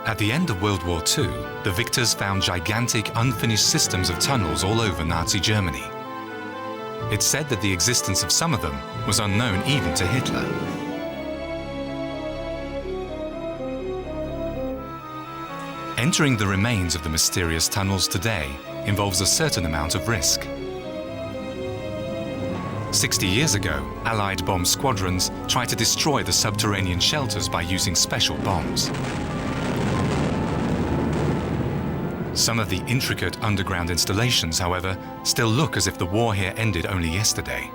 At the end of World War II, the victors found gigantic, unfinished systems of tunnels all over Nazi Germany. It's said that the existence of some of them was unknown even to Hitler. Entering the remains of the mysterious tunnels today involves a certain amount of risk. 60 years ago, Allied bomb squadrons tried to destroy the subterranean shelters by using special bombs. Some of the intricate underground installations, however, still look as if the war here ended only yesterday.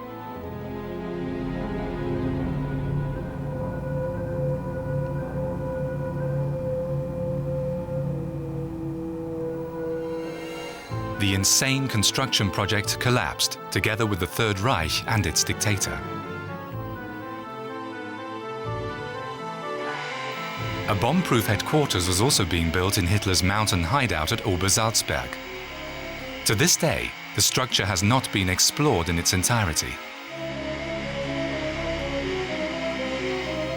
The insane construction project collapsed, together with the Third Reich and its dictator. A bomb-proof headquarters was also being built in Hitler's mountain hideout at Obersalzberg. To this day, the structure has not been explored in its entirety.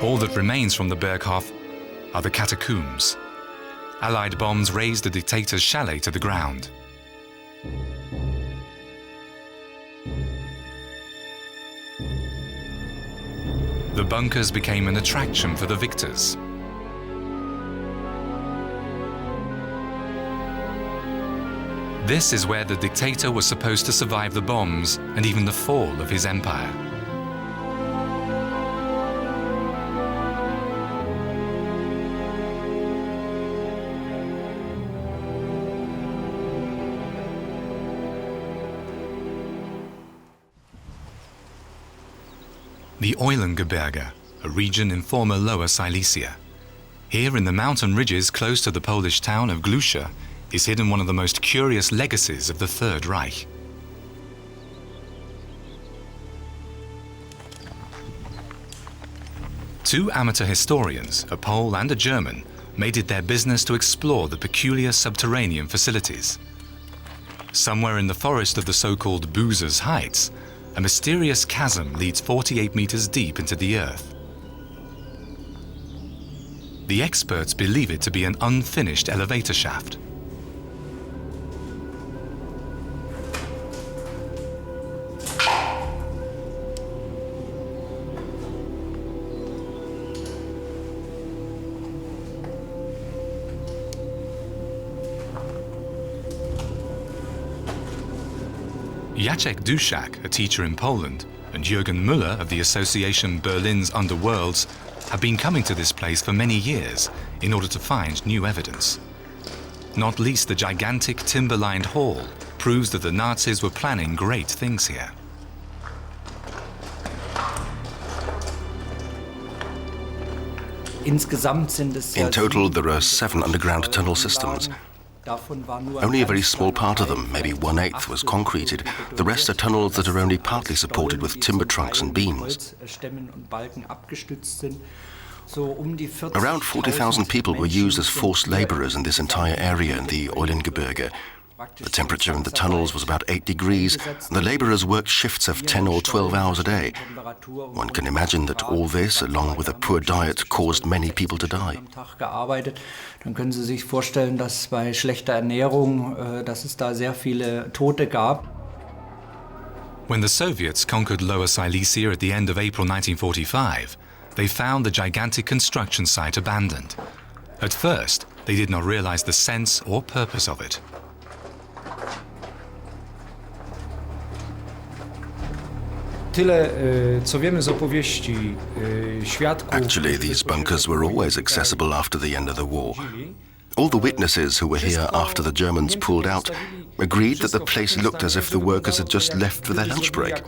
All that remains from the Berghof are the catacombs. Allied bombs razed the dictator's chalet to the ground. The bunkers became an attraction for the victors. This is where the dictator was supposed to survive the bombs and even the fall of his empire. The Eulengebirge, a region in former Lower Silesia. Here in the mountain ridges close to the Polish town of Glusza is hidden one of the most curious legacies of the Third Reich. Two amateur historians, a Pole and a German, made it their business to explore the peculiar subterranean facilities. Somewhere in the forest of the so-called Boozer's Heights, a mysterious chasm leads 48 meters deep into the earth. The experts believe it to be an unfinished elevator shaft. Jacek Duszak, a teacher in Poland, and Jürgen Müller of the association Berlin's Underworlds have been coming to this place for many years in order to find new evidence. Not least the gigantic timber-lined hall proves that the Nazis were planning great things here. In total, there are 7 underground tunnel systems. Only a very small part of them, maybe 1/8, was concreted. The rest are tunnels that are only partly supported with timber trunks and beams. Around 40,000 people were used as forced laborers in this entire area in the Eulengebirge. The temperature in the tunnels was about 8 degrees, and the laborers worked shifts of 10 or 12 hours a day. One can imagine that all this, along with a poor diet, caused many people to die. Dann können Sie sich vorstellen, dass bei schlechter Ernährung, dass es da sehr viele Tote gab. When the Soviets conquered Lower Silesia at the end of April 1945, they found the gigantic construction site abandoned. At first, they did not realize the sense or purpose of it. Actually, these bunkers were always accessible after the end of the war. All the witnesses who were here after the Germans pulled out agreed that the place looked as if the workers had just left for their lunch break.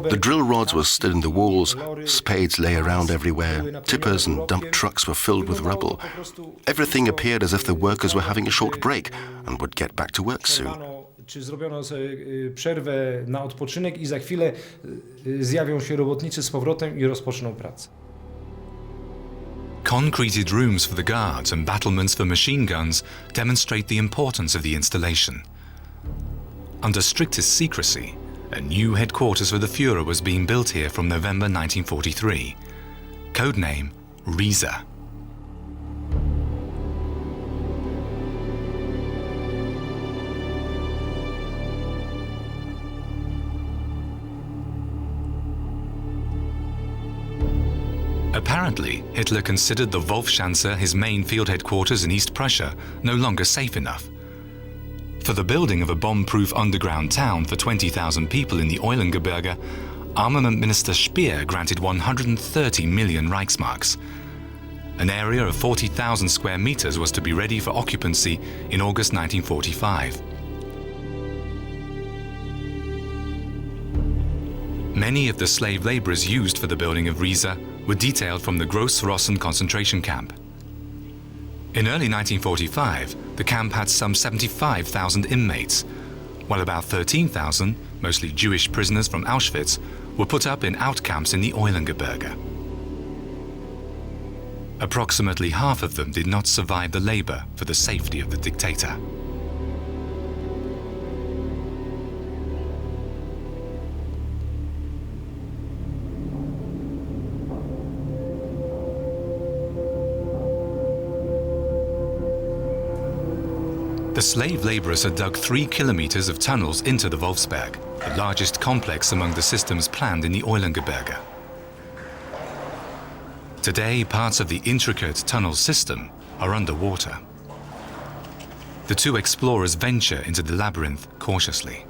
The drill rods were stood in the walls, spades lay around everywhere, tippers and dump trucks were filled with rubble. Everything appeared as if the workers were having a short break and would get back to work soon. Czy zrobiono przerwę na odpoczynek i za chwilę zjawią się robotnicy z powrotem i rozpoczną pracę. Concreted rooms for the guards and battlements for machine guns demonstrate the importance of the installation. Under strictest secrecy, a new headquarters for the Führer was being built here from November 1943. Codename Riese. Apparently, Hitler considered the Wolfschanze, his main field headquarters in East Prussia, no longer safe enough. For the building of a bomb-proof underground town for 20,000 people in the Eulengebirge, Armament Minister Speer granted 130 million Reichsmarks. An area of 40,000 square meters was to be ready for occupancy in August 1945. Many of the slave laborers used for the building of Riese were detailed from the Grossrossen concentration camp. In early 1945, the camp had some 75,000 inmates, while about 13,000, mostly Jewish prisoners from Auschwitz, were put up in outcamps in the Eulengebirge. Approximately half of them did not survive the labor for the safety of the dictator. The slave laborers had dug 3 kilometers of tunnels into the Wolfsberg, the largest complex among the systems planned in the Eulengebirge. Today, parts of the intricate tunnel system are underwater. The two explorers venture into the labyrinth cautiously.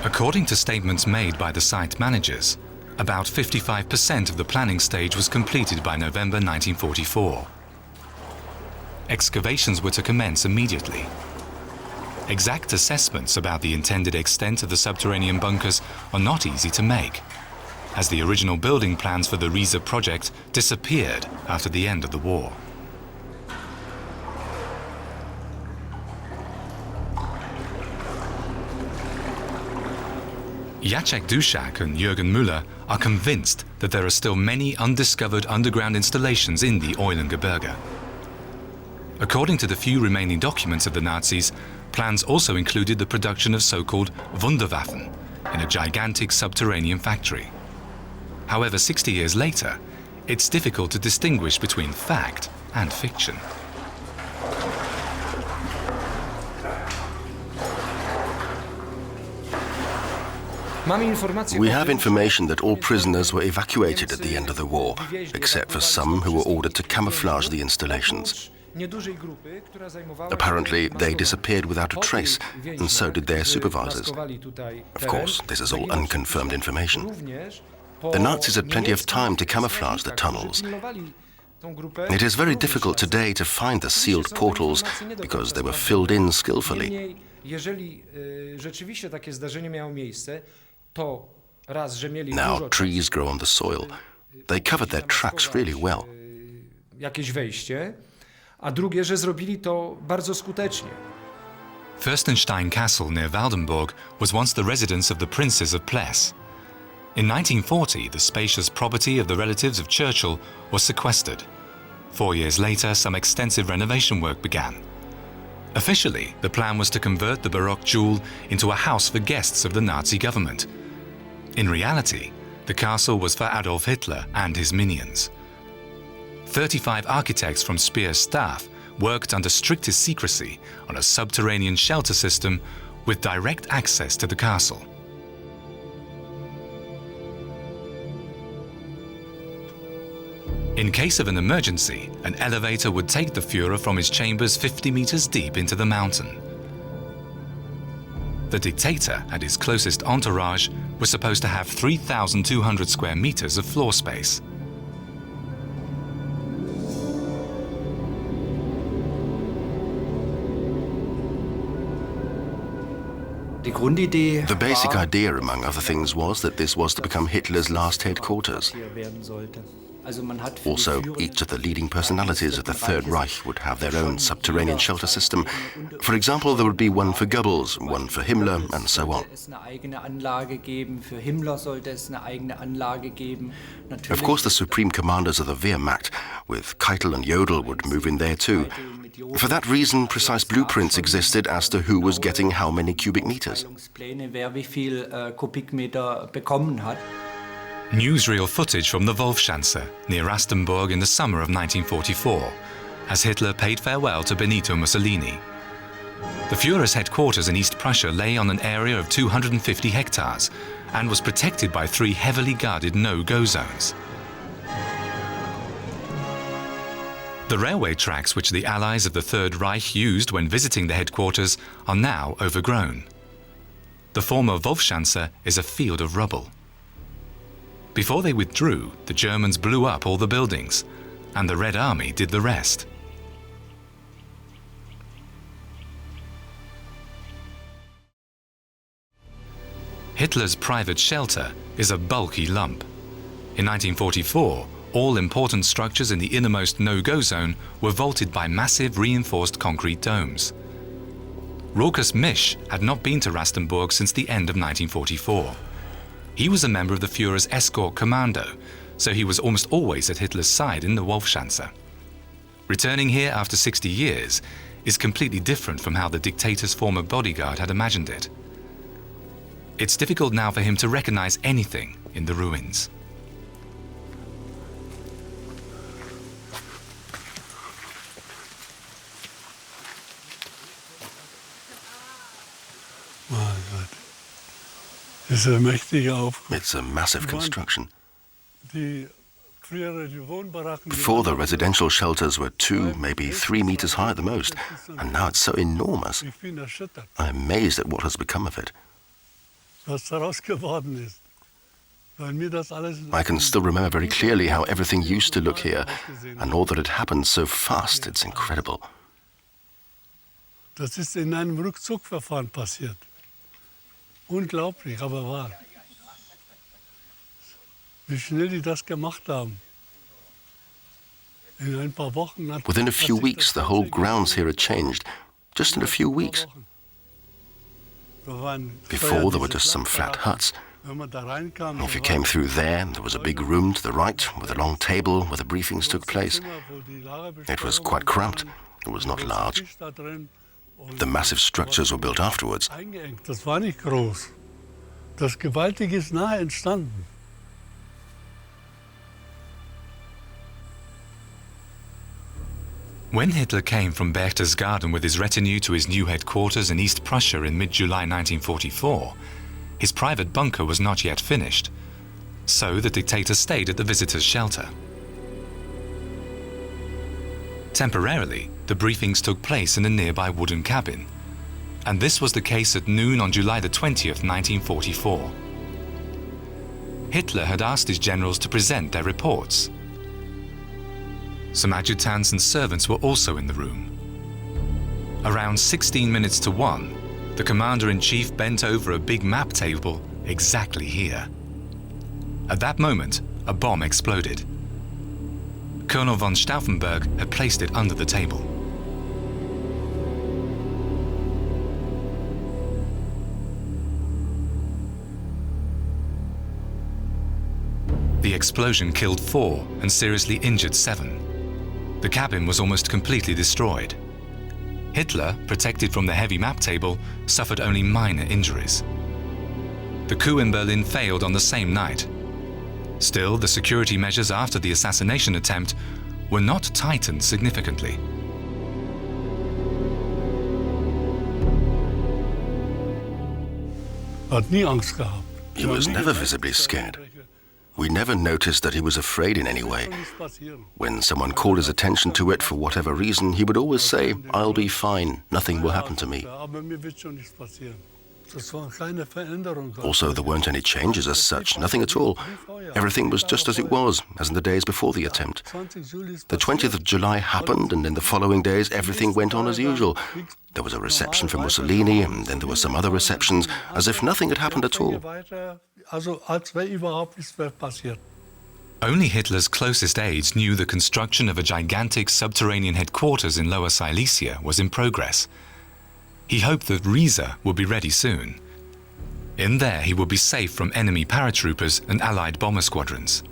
According to statements made by the site managers, about 55% of the planning stage was completed by November 1944. Excavations were to commence immediately. Exact assessments about the intended extent of the subterranean bunkers are not easy to make, as the original building plans for the Riese project disappeared after the end of the war. Jacek Duszak and Jürgen Müller are convinced that there are still many undiscovered underground installations in the Eulengebirge. According to the few remaining documents of the Nazis, plans also included the production of so-called Wunderwaffen in a gigantic subterranean factory. However, 60 years later, it's difficult to distinguish between fact and fiction. We have information that all prisoners were evacuated at the end of the war, except for some who were ordered to camouflage the installations. Apparently, they disappeared without a trace, and so did their supervisors. Of course, this is all unconfirmed information. The Nazis had plenty of time to camouflage the tunnels. It is very difficult today to find the sealed portals because they were filled in skillfully. Now trees grow on the soil. They covered their tracks really well. Fürstenstein Castle near Waldenburg was once the residence of the princes of Pless. In 1940, the spacious property of the relatives of Churchill was sequestered. 4 years later, some extensive renovation work began. Officially, the plan was to convert the Baroque jewel into a house for guests of the Nazi government. In reality, the castle was for Adolf Hitler and his minions. 35 architects from Speer's staff worked under strictest secrecy on a subterranean shelter system with direct access to the castle. In case of an emergency, an elevator would take the Führer from his chambers 50 meters deep into the mountain. The dictator and his closest entourage were supposed to have 3,200 square meters of floor space. The basic idea, among other things, was that this was to become Hitler's last headquarters. Also, each of the leading personalities of the Third Reich would have their own subterranean shelter system. For example, there would be one for Goebbels, one for Himmler, and so on. Of course, the supreme commanders of the Wehrmacht, with Keitel and Jodl, would move in there too. For that reason, precise blueprints existed as to who was getting how many cubic meters. Newsreel footage from the Wolfschanze near Rastenburg in the summer of 1944, as Hitler paid farewell to Benito Mussolini. The Führer's headquarters in East Prussia lay on an area of 250 hectares and was protected by 3 heavily guarded no-go zones. The railway tracks which the Allies of the Third Reich used when visiting the headquarters are now overgrown. The former Wolfschanze is a field of rubble. Before they withdrew, the Germans blew up all the buildings, and the Red Army did the rest. Hitler's private shelter is a bulky lump. In 1944, all important structures in the innermost no-go zone were vaulted by massive reinforced concrete domes. Rochus Misch had not been to Rastenburg since the end of 1944. He was a member of the Führer's escort commando, so he was almost always at Hitler's side in the Wolfschanze. Returning here after 60 years is completely different from how the dictator's former bodyguard had imagined it. It's difficult now for him to recognize anything in the ruins. It's a massive construction. Before, the residential shelters were 2, maybe 3 meters high at the most, and now it's so enormous. I'm amazed at what has become of it. I can still remember very clearly how everything used to look here, and all that had happened so fast, it's incredible. Das ist in einem Rückzugverfahren passiert. Unglaublich, aber wahr. Wie schnell die das gemacht haben. In ein paar Wochen. Within a few weeks, the whole grounds here had changed. Just in a few weeks. Before, there were just some flat huts. If you came through there was a big room to the right with a long table where the briefings took place. It was quite cramped. It was not large. The massive structures were built afterwards. Das war nicht groß. Das Gewaltige ist nahe entstanden. When Hitler came from Berchtesgaden with his retinue to his new headquarters in East Prussia in mid-July 1944, his private bunker was not yet finished, so the dictator stayed at the visitors' shelter. Temporarily, the briefings took place in a nearby wooden cabin, and this was the case at noon on July the 20th, 1944. Hitler had asked his generals to present their reports. Some adjutants and servants were also in the room. Around 16 minutes to 1, the commander-in-chief bent over a big map table exactly here. At that moment, a bomb exploded. Colonel von Stauffenberg had placed it under the table. The explosion killed 4 and seriously injured 7. The cabin was almost completely destroyed. Hitler, protected from the heavy map table, suffered only minor injuries. The coup in Berlin failed on the same night. Still, the security measures after the assassination attempt were not tightened significantly. He was never visibly scared. We never noticed that he was afraid in any way. When someone called his attention to it for whatever reason, he would always say, "I'll be fine, nothing will happen to me." Also, there weren't any changes as such, nothing at all. Everything was just as it was, as in the days before the attempt. The 20th of July happened, and in the following days, everything went on as usual. There was a reception for Mussolini, and then there were some other receptions, as if nothing had happened at all. Only Hitler's closest aides knew the construction of a gigantic subterranean headquarters in Lower Silesia was in progress. He hoped that Riese would be ready soon. In there, he would be safe from enemy paratroopers and Allied bomber squadrons.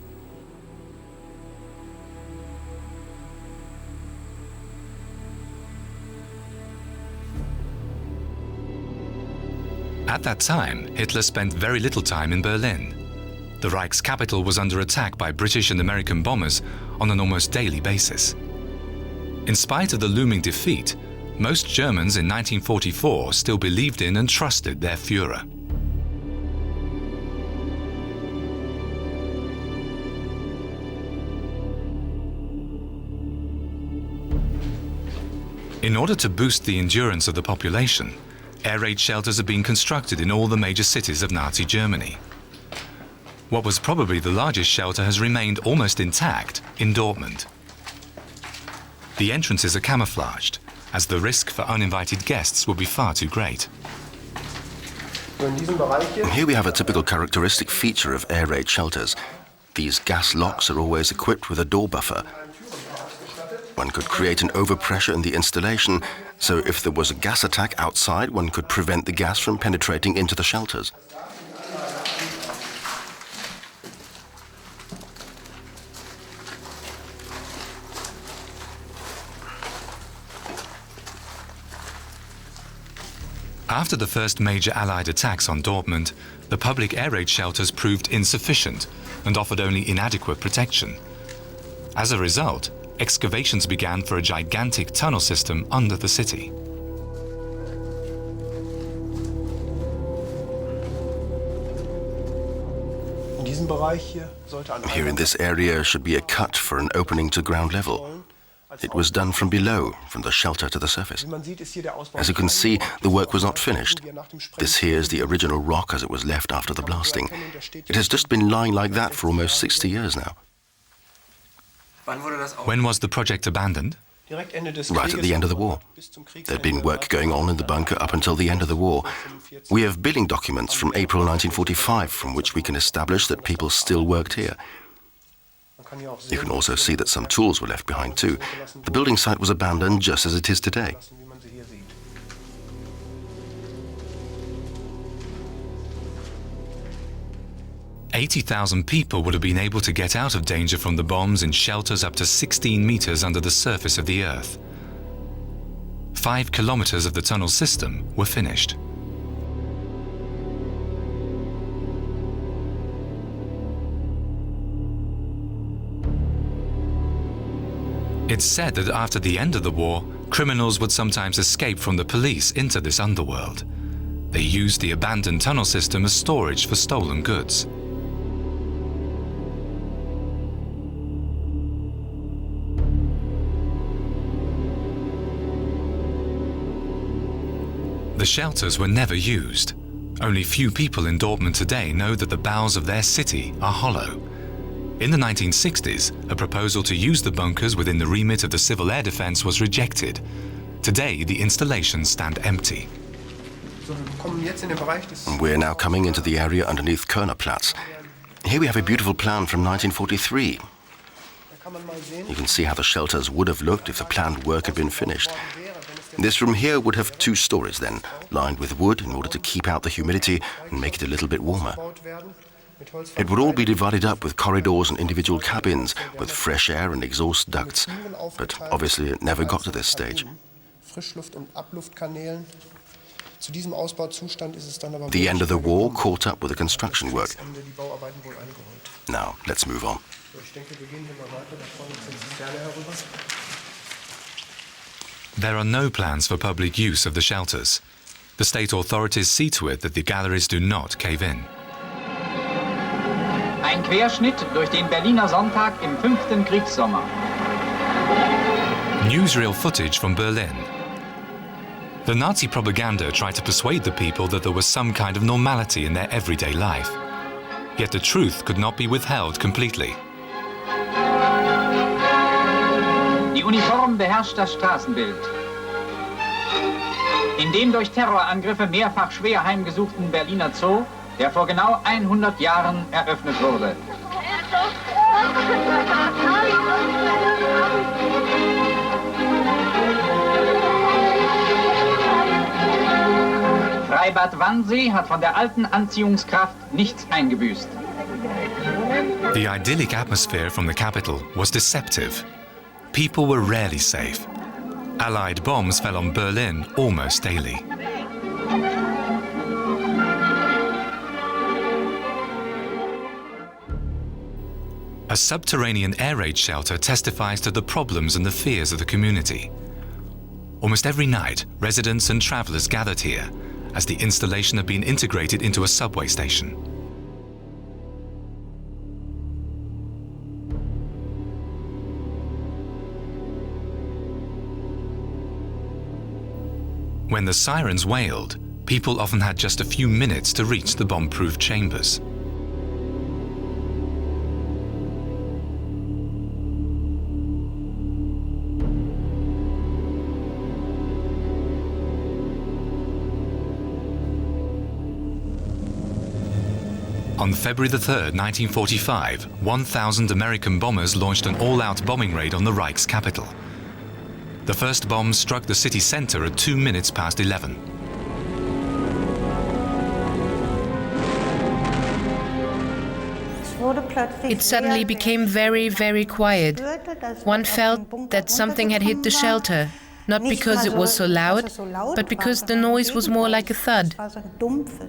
At that time, Hitler spent very little time in Berlin. The Reich's capital was under attack by British and American bombers on an almost daily basis. In spite of the looming defeat, most Germans in 1944 still believed in and trusted their Führer. In order to boost the endurance of the population, air raid shelters have been constructed in all the major cities of Nazi Germany. What was probably the largest shelter has remained almost intact in Dortmund. The entrances are camouflaged, as the risk for uninvited guests would be far too great. Here we have a typical characteristic feature of air raid shelters. These gas locks are always equipped with a door buffer. One could create an overpressure in the installation, so if there was a gas attack outside, one could prevent the gas from penetrating into the shelters. After the first major Allied attacks on Dortmund, the public air raid shelters proved insufficient and offered only inadequate protection. As a result, excavations began for a gigantic tunnel system under the city. Here in this area should be a cut for an opening to ground level. It was done from below, from the shelter to the surface. As you can see, the work was not finished. This here is the original rock as it was left after the blasting. It has just been lying like that for almost 60 years now. When was the project abandoned? Right at the end of the war. There'd been work going on in the bunker up until the end of the war. We have billing documents from April 1945 from which we can establish that people still worked here. You can also see that some tools were left behind too. The building site was abandoned just as it is today. "80,000 people would have been able to get out of danger from the bombs in shelters up to 16 meters under the surface of the earth. 5 kilometers of the tunnel system were finished. It's said that after the end of the war, criminals would sometimes escape from the police into this underworld. They used the abandoned tunnel system as storage for stolen goods. The shelters were never used. Only few people in Dortmund today know that the bowels of their city are hollow. In the 1960s, a proposal to use the bunkers within the remit of the civil air defense was rejected. Today, the installations stand empty. We're now coming into the area underneath Körnerplatz. Here we have a beautiful plan from 1943. You can see how the shelters would have looked if the planned work had been finished. This room here would have 2 stories then, lined with wood in order to keep out the humidity and make it a little bit warmer. It would all be divided up with corridors and individual cabins with fresh air and exhaust ducts, but obviously it never got to this stage. The end of the war caught up with the construction work. Now, let's move on. There are no plans for public use of the shelters. The state authorities see to it that the galleries do not cave in. Ein Querschnitt durch den Berliner Sonntag im 5. Kriegssommer. Newsreel footage from Berlin. The Nazi propaganda tried to persuade the people that there was some kind of normality in their everyday life. Yet the truth could not be withheld completely. Die Uniform beherrscht das Straßenbild. In dem durch Terrorangriffe mehrfach schwer heimgesuchten Berliner Zoo, der vor genau 100 Jahren eröffnet wurde. Freibad Wannsee hat von der alten Anziehungskraft nichts eingebüßt. The idyllic atmosphere from the capital was deceptive. People were rarely safe. Allied bombs fell on Berlin almost daily. A subterranean air raid shelter testifies to the problems and the fears of the community. Almost every night, residents and travelers gathered here, as the installation had been integrated into a subway station. When the sirens wailed, people often had just a few minutes to reach the bomb-proof chambers. On February 3rd, 1945, 1,000 American bombers launched an all-out bombing raid on the Reich's capital. The first bomb struck the city center at 2 minutes past 11. It suddenly became very, very quiet. One felt that something had hit the shelter, not because it was so loud, but because the noise was more like a thud.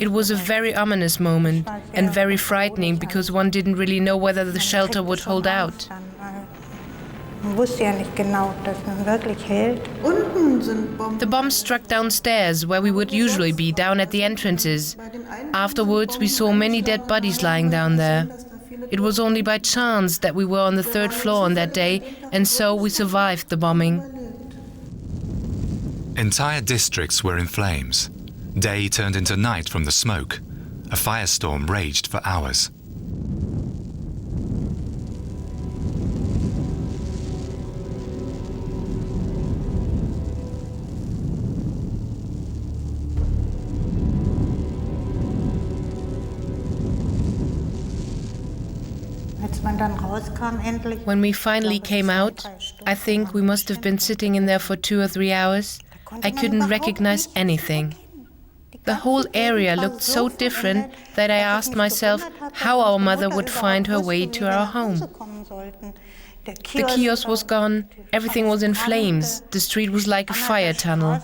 It was a very ominous moment and very frightening because one didn't really know whether the shelter would hold out. The bombs struck downstairs, where we would usually be, down at the entrances. Afterwards, we saw many dead bodies lying down there. It was only by chance that we were on the 3rd floor on that day, and so we survived the bombing. Entire districts were in flames. Day turned into night from the smoke. A firestorm raged for hours. When we finally came out, I think we must have been sitting in there for 2 or 3 hours. I couldn't recognize anything. The whole area looked so different that I asked myself how our mother would find her way to our home. The kiosk was gone, everything was in flames, the street was like a fire tunnel.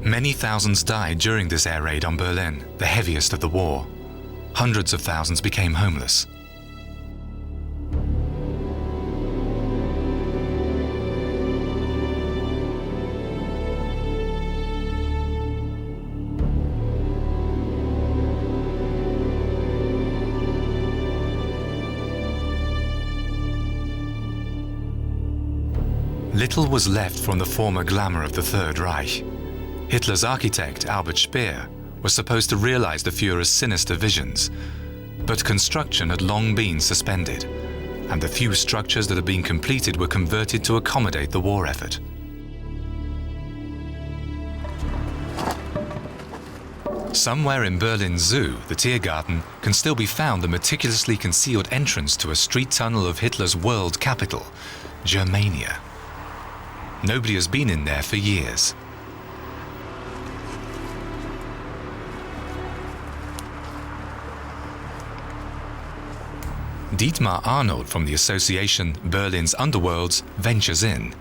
Many thousands died during this air raid on Berlin, the heaviest of the war. Hundreds of thousands became homeless. Little was left from the former glamour of the Third Reich. Hitler's architect, Albert Speer, was supposed to realize the Führer's sinister visions, but construction had long been suspended, and the few structures that had been completed were converted to accommodate the war effort. Somewhere in Berlin's zoo, the Tiergarten, can still be found the meticulously concealed entrance to a street tunnel of Hitler's world capital, Germania. Nobody has been in there for years. Dietmar Arnold from the association Berlin's Underworlds ventures in.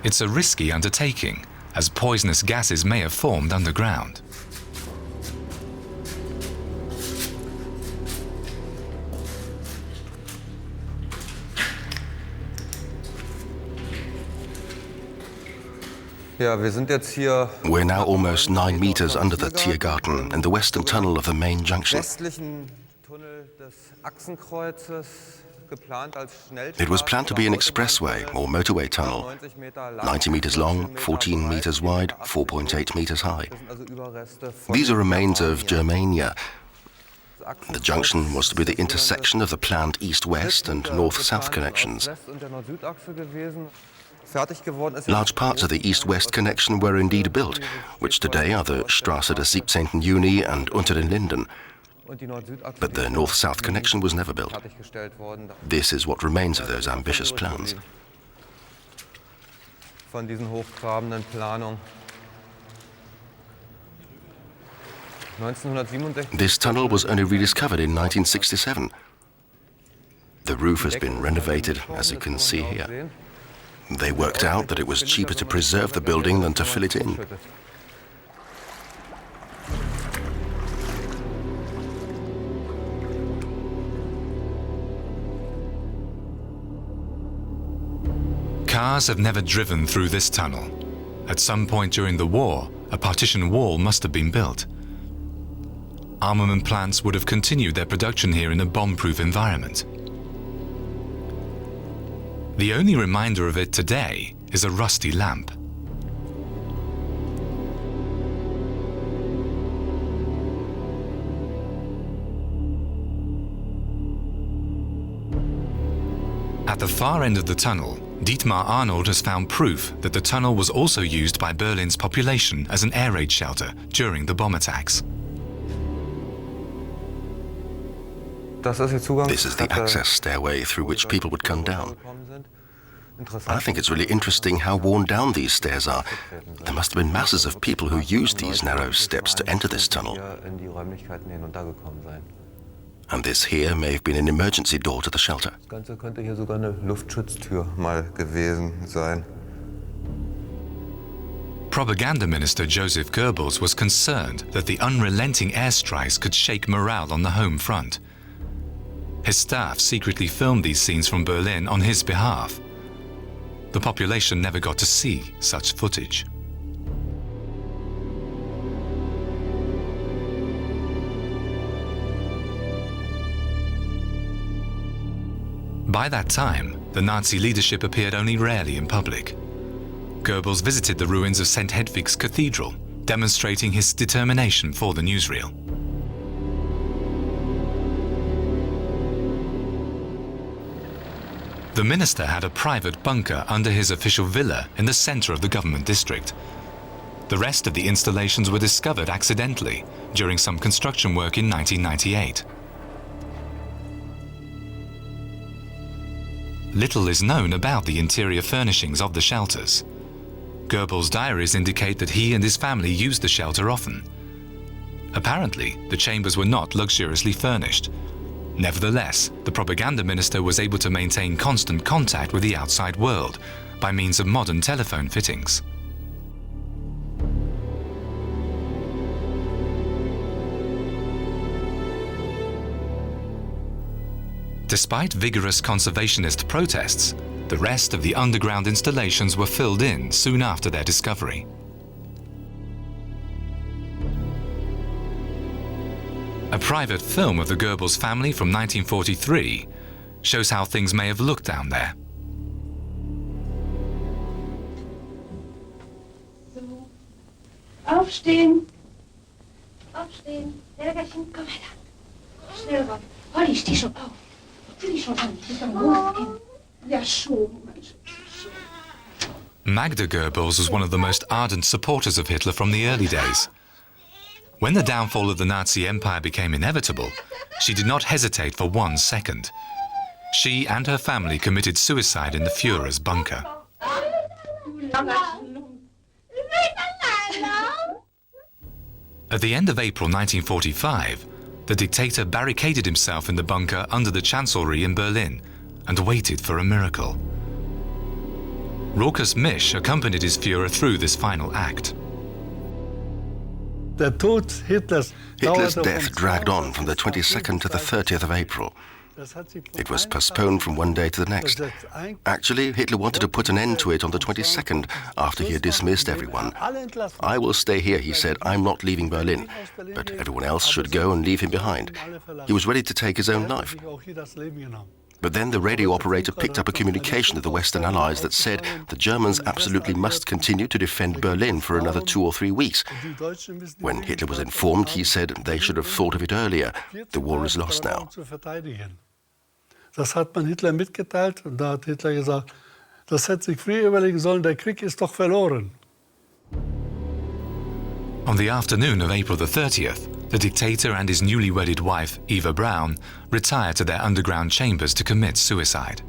It's a risky undertaking, as poisonous gases may have formed underground. We're now almost 9 meters under the Tiergarten in the western tunnel of the main junction. It was planned to be an expressway or motorway tunnel, 90 meters long, 14 meters wide, 4.8 meters high. These are remains of Germania. The junction was to be the intersection of the planned east-west and north-south connections. Large parts of the east-west connection were indeed built, which today are the Straße des 17. Juni and Unter den Linden. But the north-south connection was never built. This is what remains of those ambitious plans. This tunnel was only rediscovered in 1967. The roof has been renovated, as you can see here. They worked out that it was cheaper to preserve the building than to fill it in. Cars have never driven through this tunnel. At some point during the war, a partition wall must have been built. Armament plants would have continued their production here in a bomb-proof environment. The only reminder of it today is a rusty lamp. At the far end of the tunnel, Dietmar Arnold has found proof that the tunnel was also used by Berlin's population as an air raid shelter during the bomb attacks. This is the access stairway through which people would come down. I think it's really interesting how worn down these stairs are. There must have been masses of people who used these narrow steps to enter this tunnel. And this here may have been an emergency door to the shelter. Propaganda Minister Joseph Goebbels was concerned that the unrelenting airstrikes could shake morale on the home front. His staff secretly filmed these scenes from Berlin on his behalf. The population never got to see such footage. By that time, the Nazi leadership appeared only rarely in public. Goebbels visited the ruins of St. Hedwig's Cathedral, demonstrating his determination for the newsreel. The minister had a private bunker under his official villa in the center of the government district. The rest of the installations were discovered accidentally during some construction work in 1998. Little is known about the interior furnishings of the shelters. Goebbels' diaries indicate that he and his family used the shelter often. Apparently, the chambers were not luxuriously furnished. Nevertheless, the propaganda minister was able to maintain constant contact with the outside world by means of modern telephone fittings. Despite vigorous conservationist protests, the rest of the underground installations were filled in soon after their discovery. A private film of the Goebbels family from 1943 shows how things may have looked down there. So. Aufstehen! Aufstehen! Helgerchen, komm her da! Schnell ran! Holly, steh schon auf! Zieh dich schon an, ich muss doch losgehen. Ja, schon, Mensch. Magda Goebbels was one of the most ardent supporters of Hitler from the early days. When the downfall of the Nazi Empire became inevitable, she did not hesitate for 1 second. She and her family committed suicide in the Führer's bunker. At the end of April 1945, the dictator barricaded himself in the bunker under the Chancellery in Berlin and waited for a miracle. Raucous Misch accompanied his Führer through this final act. Hitler's death dragged on from the 22nd to the 30th of April. It was postponed from one day to the next. Actually, Hitler wanted to put an end to it on the 22nd, after he had dismissed everyone. I will stay here, he said. I'm not leaving Berlin. But everyone else should go and leave him behind. He was ready to take his own life. But then the radio operator picked up a communication of the Western Allies that said the Germans absolutely must continue to defend Berlin for another 2 or 3 weeks. When Hitler was informed, he said they should have thought of it earlier. The war is lost now. Das hat man Hitler mitgeteilt und da hat Hitler gesagt, das hätte sich früher überlegen sollen, der Krieg ist doch verloren. On the afternoon of April the 30th, The dictator and his newly wedded wife, Eva Braun, retire to their underground chambers to commit suicide.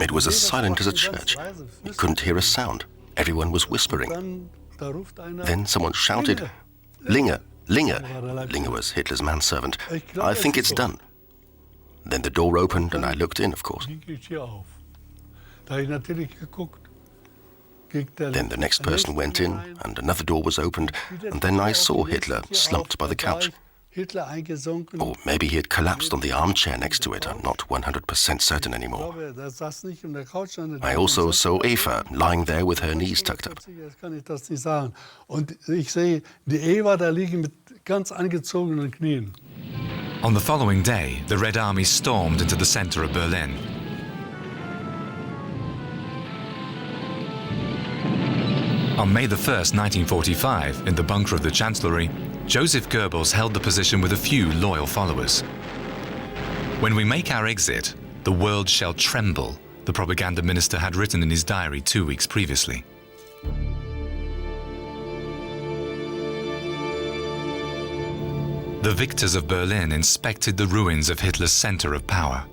It was as silent as a church. You couldn't hear a sound. Everyone was whispering. Then someone shouted, "Linge, Linge." Linge was Hitler's manservant. "I think it's done." Then the door opened and I looked in, of course. Then the next person went in and another door was opened, and then I saw Hitler slumped by the couch. Or maybe he had collapsed on the armchair next to it. I'm not 100% certain anymore. I also saw Eva lying there with her knees tucked up. On the following day, the Red Army stormed into the center of Berlin. On May 1st, 1945, in the bunker of the Chancellery, Joseph Goebbels held the position with a few loyal followers. "When we make our exit, the world shall tremble," the propaganda minister had written in his diary 2 weeks previously. The victors of Berlin inspected the ruins of Hitler's center of power.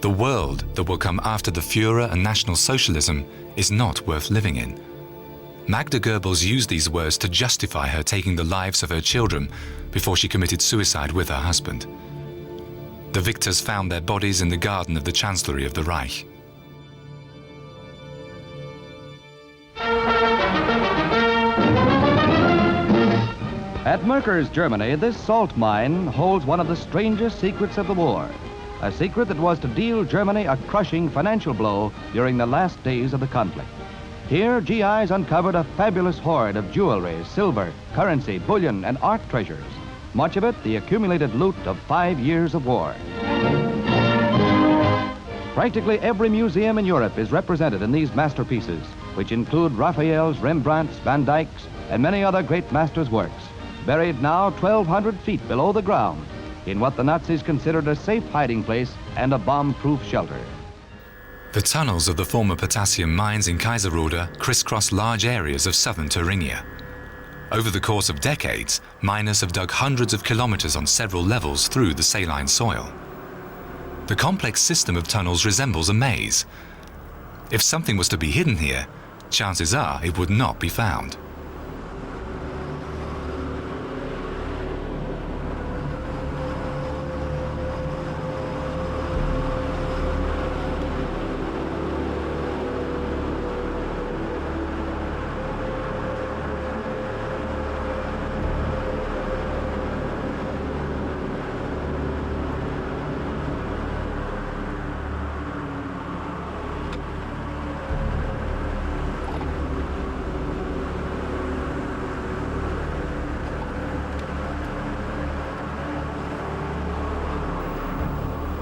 The world that will come after the Führer and National Socialism is not worth living in. Magda Goebbels used these words to justify her taking the lives of her children before she committed suicide with her husband. The victors found their bodies in the garden of the Chancellery of the Reich. At Merkers, Germany, this salt mine holds one of the strangest secrets of the war. A secret that was to deal Germany a crushing financial blow during the last days of the conflict. Here, GIs uncovered a fabulous hoard of jewelry, silver, currency, bullion, and art treasures. Much of it the accumulated loot of 5 years of war. Practically every museum in Europe is represented in these masterpieces, which include Raphael's, Rembrandt's, Van Dyck's, and many other great masters' works, buried now 1,200 feet below the ground, in what the Nazis considered a safe hiding place and a bomb-proof shelter. The tunnels of the former potassium mines in Kaiserode crisscross large areas of southern Thuringia. Over the course of decades, miners have dug hundreds of kilometers on several levels through the saline soil. The complex system of tunnels resembles a maze. If something was to be hidden here, chances are it would not be found.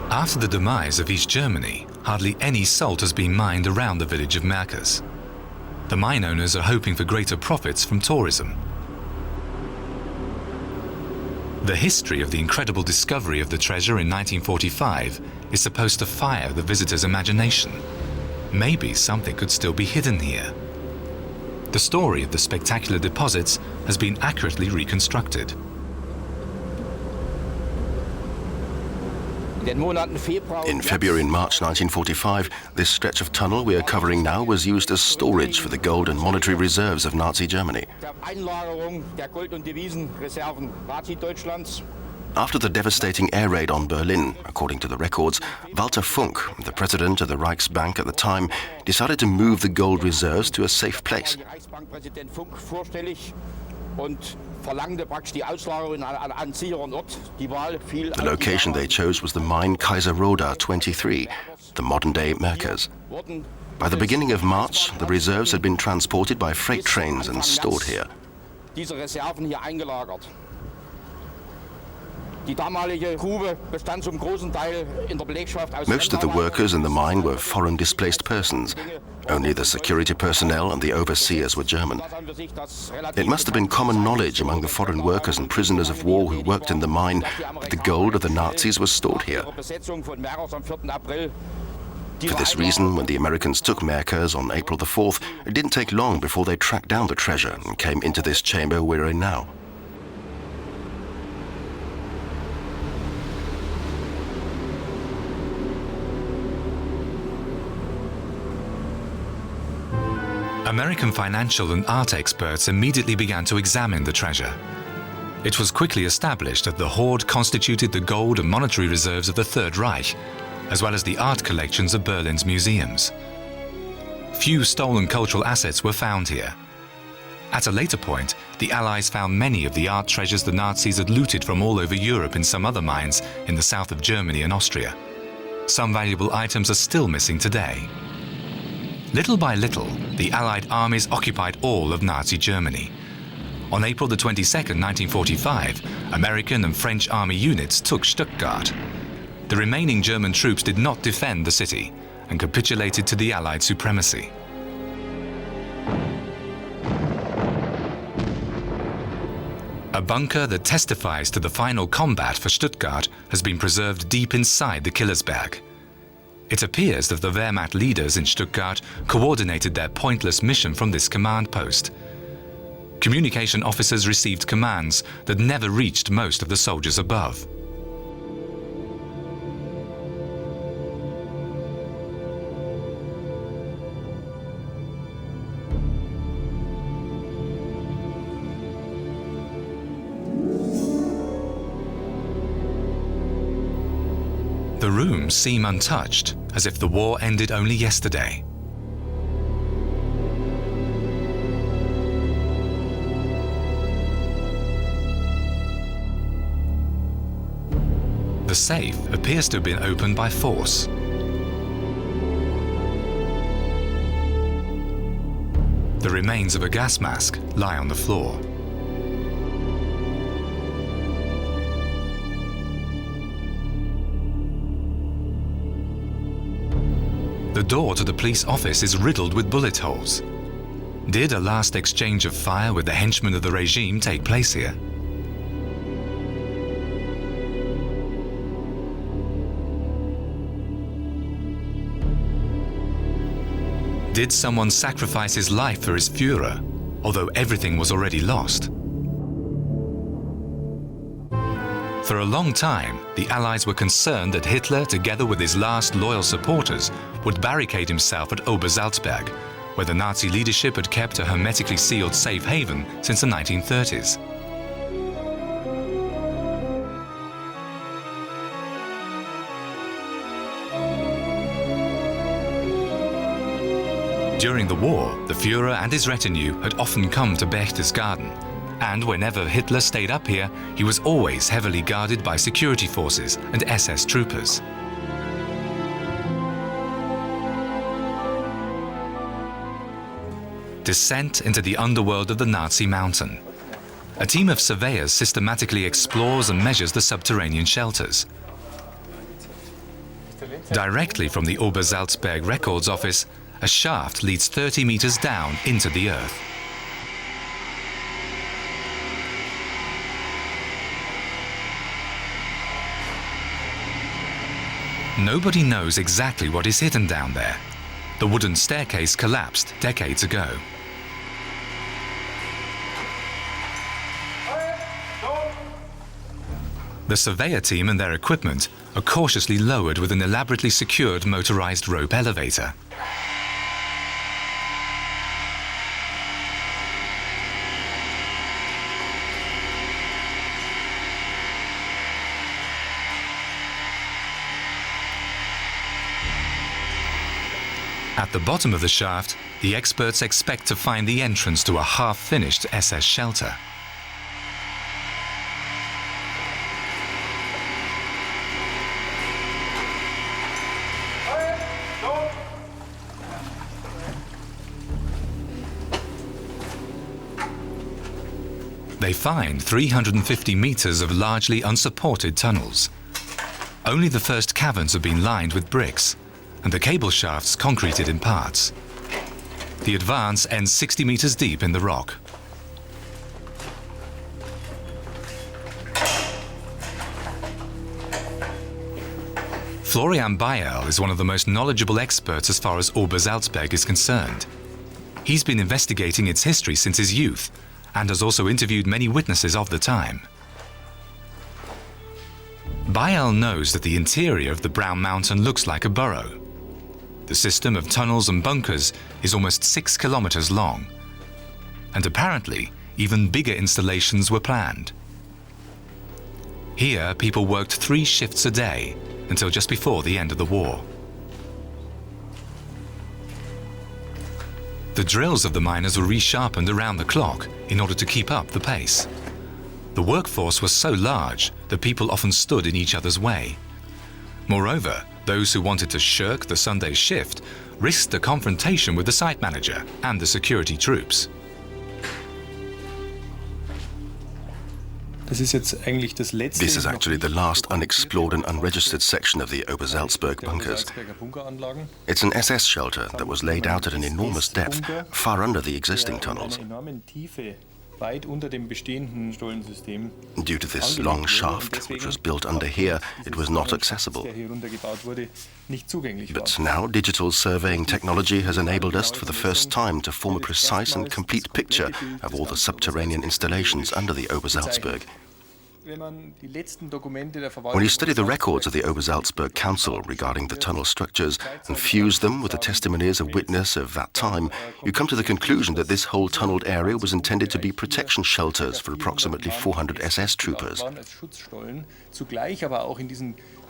After the demise of East Germany, hardly any salt has been mined around the village of Merkers. The mine owners are hoping for greater profits from tourism. The history of the incredible discovery of the treasure in 1945 is supposed to fire the visitor's imagination. Maybe something could still be hidden here. The story of the spectacular deposits has been accurately reconstructed. In February and March 1945, this stretch of tunnel we are covering now was used as storage for the gold and monetary reserves of Nazi Germany. After the devastating air raid on Berlin, according to the records, Walter Funk, the president of the Reichsbank at the time, decided to move the gold reserves to a safe place. The location they chose was the mine Kaiserode 23, the modern-day Merkers. By the beginning of March, the reserves had been transported by freight trains and stored here. Most of the workers in the mine were foreign displaced persons. Only the security personnel and the overseers were German. It must have been common knowledge among the foreign workers and prisoners of war who worked in the mine that the gold of the Nazis was stored here. For this reason, when the Americans took Merkers on April the 4th, it didn't take long before they tracked down the treasure and came into this chamber we're in now. American financial and art experts immediately began to examine the treasure. It was quickly established that the hoard constituted the gold and monetary reserves of the Third Reich, as well as the art collections of Berlin's museums. Few stolen cultural assets were found here. At a later point, the Allies found many of the art treasures the Nazis had looted from all over Europe in some other mines in the south of Germany and Austria. Some valuable items are still missing today. Little by little, the Allied armies occupied all of Nazi Germany. On April the 22nd, 1945, American and French army units took Stuttgart. The remaining German troops did not defend the city and capitulated to the Allied supremacy. A bunker that testifies to the final combat for Stuttgart has been preserved deep inside the Killersberg. It appears that the Wehrmacht leaders in Stuttgart coordinated their pointless mission from this command post. Communication officers received commands that never reached most of the soldiers above. The rooms seem untouched, as if the war ended only yesterday. The safe appears to have been opened by force. The remains of a gas mask lie on the floor. The door to the police office is riddled with bullet holes. Did a last exchange of fire with the henchmen of the regime take place here? Did someone sacrifice his life for his Führer, although everything was already lost? For a long time, the Allies were concerned that Hitler, together with his last loyal supporters, would barricade himself at Obersalzberg, where the Nazi leadership had kept a hermetically sealed safe haven since the 1930s. During the war, the Führer and his retinue had often come to Berchtesgaden, and whenever Hitler stayed up here, he was always heavily guarded by security forces and SS troopers. Descent into the underworld of the Nazi mountain. A team of surveyors systematically explores and measures the subterranean shelters. Directly from the Obersalzberg Records Office, a shaft leads 30 meters down into the earth. Nobody knows exactly what is hidden down there. The wooden staircase collapsed decades ago. The surveyor team and their equipment are cautiously lowered with an elaborately secured motorized rope elevator. At the bottom of the shaft, the experts expect to find the entrance to a half-finished SS shelter. They find 350 meters of largely unsupported tunnels. Only the first caverns have been lined with bricks, and the cable shafts concreted in parts. the advance ends 60 meters deep in the rock. Florian Bayerl is one of the most knowledgeable experts as far as Obersalzberg is concerned. He's been investigating its history since his youth and has also interviewed many witnesses of the time. Bayerl knows that the interior of the Brown Mountain looks like a burrow. The system of tunnels and bunkers is almost 6 kilometers long, and apparently even bigger installations were planned. Here, people worked 3 shifts a day until just before the end of the war. The drills of the miners were resharpened around the clock in order to keep up the pace. The workforce was so large that people often stood in each other's way. Moreover, those who wanted to shirk the Sunday shift risked a confrontation with the site manager and the security troops. This is actually the last unexplored and unregistered section of the Obersalzberg bunkers. It's an SS shelter that was laid out at an enormous depth, far under the existing tunnels. Due to this long shaft, which was built under here, it was not accessible. But now digital surveying technology has enabled us for the first time to form a precise and complete picture of all the subterranean installations under the Obersalzberg. When you study the records of the Obersalzberg Council regarding the tunnel structures and fuse them with the testimonies of witnesses of that time, you come to the conclusion that this whole tunneled area was intended to be protection shelters for approximately 400 SS troopers. At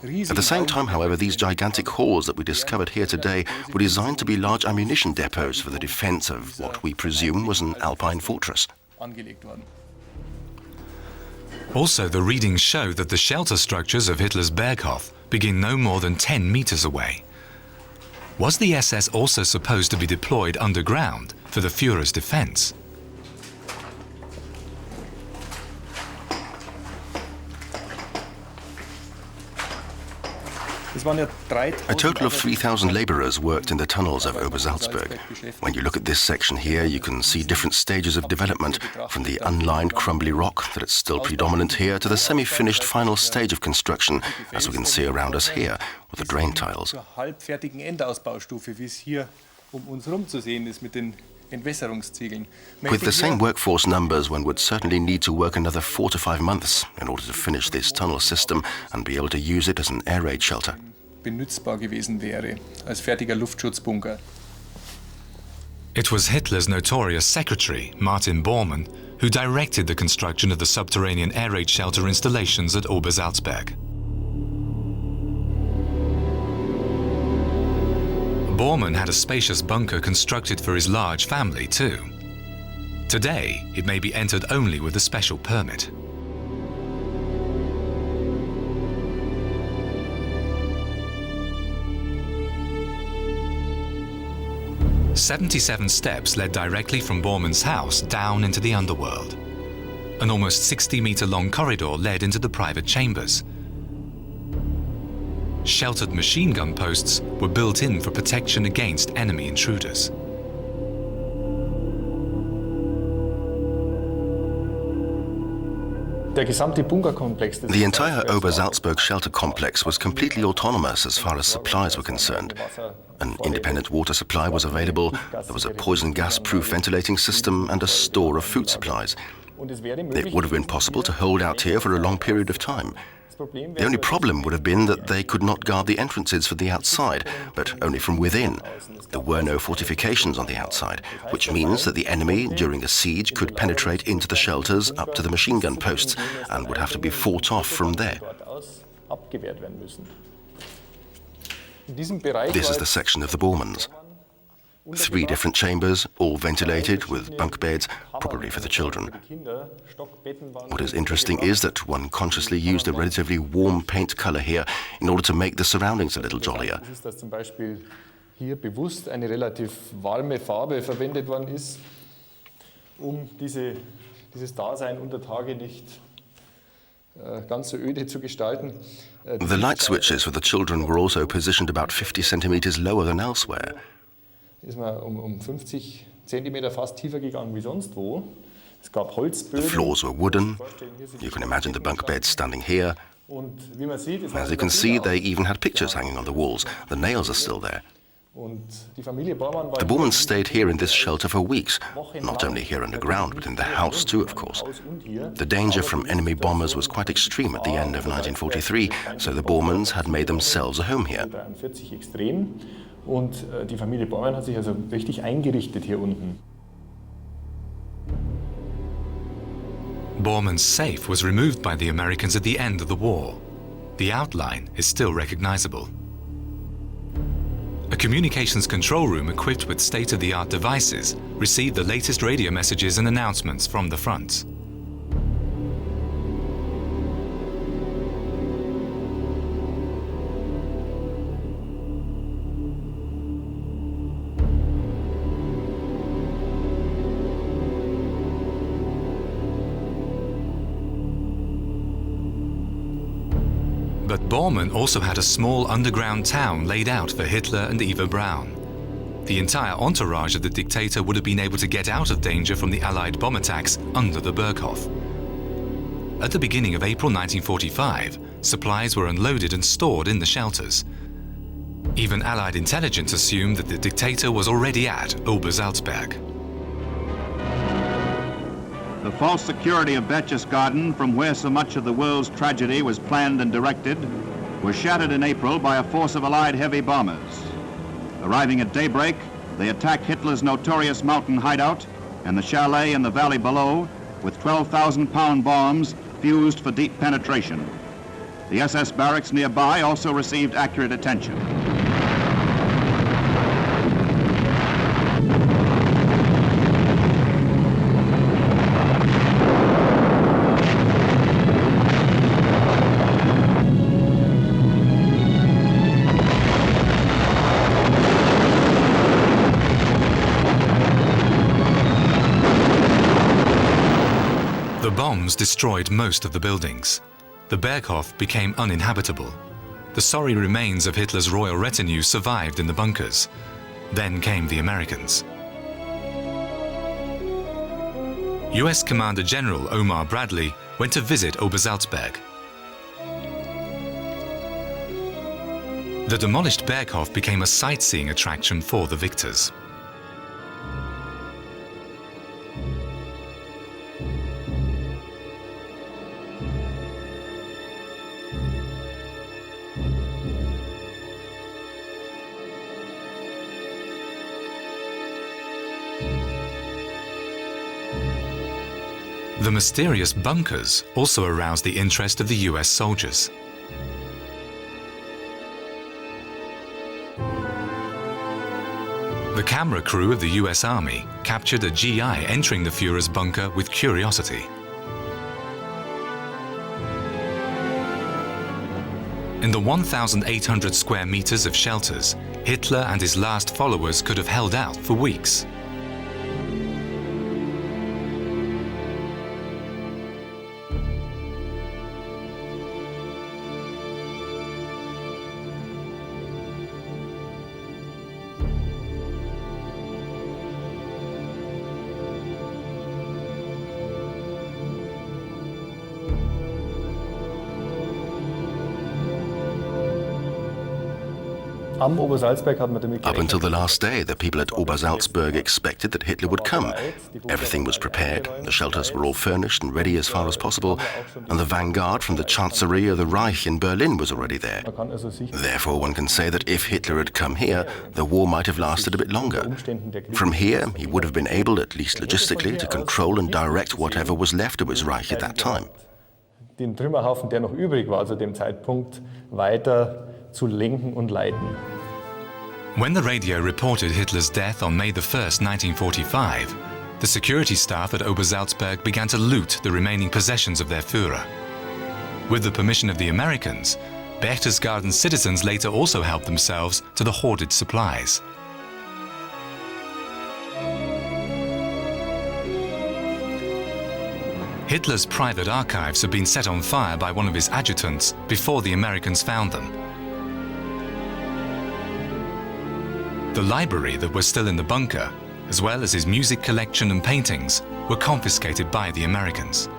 the same time, however, these gigantic halls that we discovered here today were designed to be large ammunition depots for the defense of what we presume was an Alpine fortress. Also, the readings show that the shelter structures of Hitler's Berghof begin no more than 10 meters away. Was the SS also supposed to be deployed underground for the Führer's defense? A total of 3,000 laborers worked in the tunnels of Obersalzberg. When you look at this section here, you can see different stages of development, from the unlined crumbly rock that is still predominant here to the semi-finished final stage of construction, as we can see around us here, with the drain tiles. With the same workforce numbers, one would certainly need to work another 4 to 5 months in order to finish this tunnel system and be able to use it as an air raid shelter. It was Hitler's notorious secretary, Martin Bormann, who directed the construction of the subterranean air raid shelter installations at Obersalzberg. Bormann had a spacious bunker constructed for his large family too. Today, it may be entered only with a special permit. "77 steps led directly from Bormann's house down into the underworld. An almost 60-meter-long corridor led into the private chambers. Sheltered machine gun posts were built in for protection against enemy intruders. The entire Obersalzberg shelter complex was completely autonomous as far as supplies were concerned. An independent water supply was available, there was a poison gas-proof ventilating system, and a store of food supplies. It would have been possible to hold out here for a long period of time. The only problem would have been that they could not guard the entrances from the outside, but only from within. There were no fortifications on the outside, which means that the enemy, during a siege, could penetrate into the shelters up to the machine gun posts and would have to be fought off from there. This is the section of the Bormanns. 3 different chambers, all ventilated with bunk beds, probably for the children. What is interesting is that one consciously used a relatively warm paint color here in order to make the surroundings a little jollier. Hier bewusst eine relativ warme Farbe verwendet worden ist, dieses Dasein unter Tage nicht ganz so öde zu gestalten. The light switches for the children were also positioned about 50 centimeters lower than elsewhere. ist man um 50 Zentimeter fast tiefer gegangen wie sonst wo. Es gab Holzböden. The floors were wooden. You can imagine the bunk beds standing here. Und wie man sieht, As you can see, they even had pictures hanging on the walls. The nails are still there. Und die Familie Bormann war The Bormans stayed here in this shelter for weeks, not only here underground, but in the house too, of course. The danger from enemy bombers was quite extreme at the end of 1943, so the Bormans had made themselves a home here. 43 extrem. Und die Familie Bormann hat sich also richtig eingerichtet hier unten. Bormann's safe was removed by the Americans at the end of the war. The outline is still recognizable. A communications control room equipped with state-of-the-art devices received the latest radio messages and announcements from the front. But Bormann also had a small underground town laid out for Hitler and Eva Braun. The entire entourage of the dictator would have been able to get out of danger from the Allied bomb attacks under the Berghof. At the beginning of April 1945, supplies were unloaded and stored in the shelters. Even Allied intelligence assumed that the dictator was already at Obersalzberg. The false security of Berchtesgaden, from where so much of the world's tragedy was planned and directed, was shattered in April by a force of Allied heavy bombers. Arriving at daybreak, they attacked Hitler's notorious mountain hideout and the chalet in the valley below with 12,000-pound bombs fused for deep penetration. The SS barracks nearby also received accurate attention. The bombs destroyed most of the buildings. The Berghof became uninhabitable. The sorry remains of Hitler's royal retinue survived in the bunkers. Then came the Americans. US Commander General Omar Bradley went to visit Obersalzberg. The demolished Berghof became a sightseeing attraction for the victors. The mysterious bunkers also aroused the interest of the US soldiers. The camera crew of the US Army captured a GI entering the Führer's bunker with curiosity. In the 1,800 square meters of shelters, Hitler and his last followers could have held out for weeks. Up until the last day, the people at Obersalzberg expected that Hitler would come. Everything was prepared, the shelters were all furnished and ready as far as possible, and the vanguard from the Chancellery of the Reich in Berlin was already there. Therefore, one can say that if Hitler had come here, the war might have lasted a bit longer. From here, he would have been able, at least logistically, to control and direct whatever was left of his Reich at that time. Den Trümmerhaufen, der noch übrig war zu dem Zeitpunkt, weiter zu lenken und leiten. When the radio reported Hitler's death on May 1st, 1945, the security staff at Obersalzberg began to loot the remaining possessions of their Führer. With the permission of the Americans, Berchtesgaden citizens later also helped themselves to the hoarded supplies. Hitler's private archives had been set on fire by one of his adjutants before the Americans found them. The library that was still in the bunker, as well as his music collection and paintings, were confiscated by the Americans.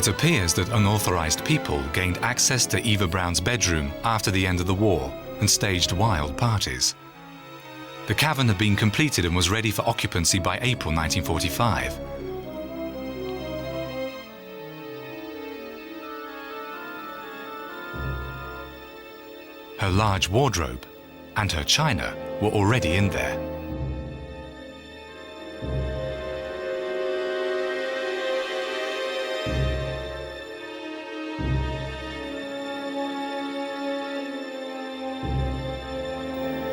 It appears that unauthorized people gained access to Eva Braun's bedroom after the end of the war and staged wild parties. The cavern had been completed and was ready for occupancy by April 1945. Her large wardrobe and her china were already in there.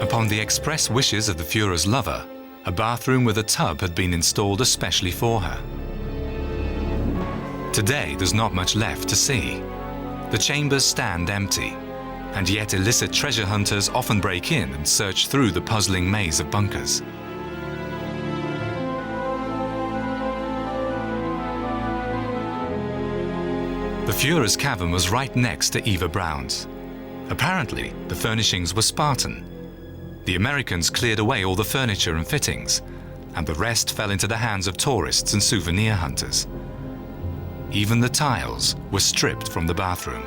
Upon the express wishes of the Führer's lover, a bathroom with a tub had been installed especially for her. Today, there's not much left to see. The chambers stand empty, and yet illicit treasure hunters often break in and search through the puzzling maze of bunkers. The Führer's cavern was right next to Eva Braun's. Apparently, the furnishings were Spartan. The Americans cleared away all the furniture and fittings, and the rest fell into the hands of tourists and souvenir hunters. Even the tiles were stripped from the bathroom.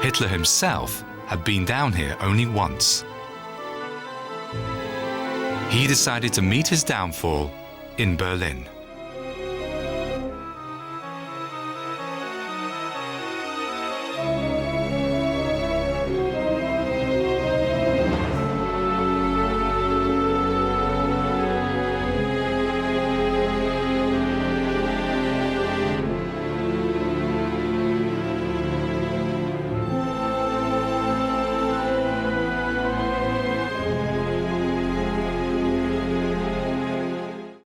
Hitler himself had been down here only once. He decided to meet his downfall in Berlin.